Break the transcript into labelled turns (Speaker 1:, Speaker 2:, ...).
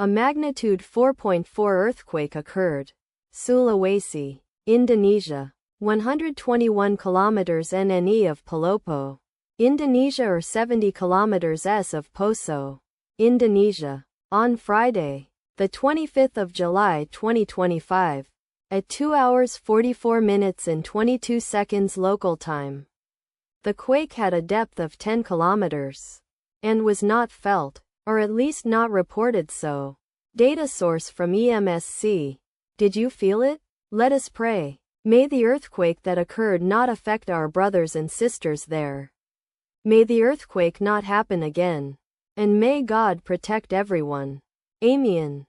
Speaker 1: A magnitude 4.4 earthquake occurred. Sulawesi, Indonesia. 121 kilometers NNE of Palopo, Indonesia or 70 kilometers S of Poso, Indonesia. On Friday, the 25th of July 2025, at 2 hours 44 minutes and 22 seconds local time. The quake had a depth of 10 kilometers and was not felt, or at least not reported so. Data source from EMSC. Did you feel it? Let us pray. May the earthquake that occurred not affect our brothers and sisters there. May the earthquake not happen again. And may God protect everyone. Amen.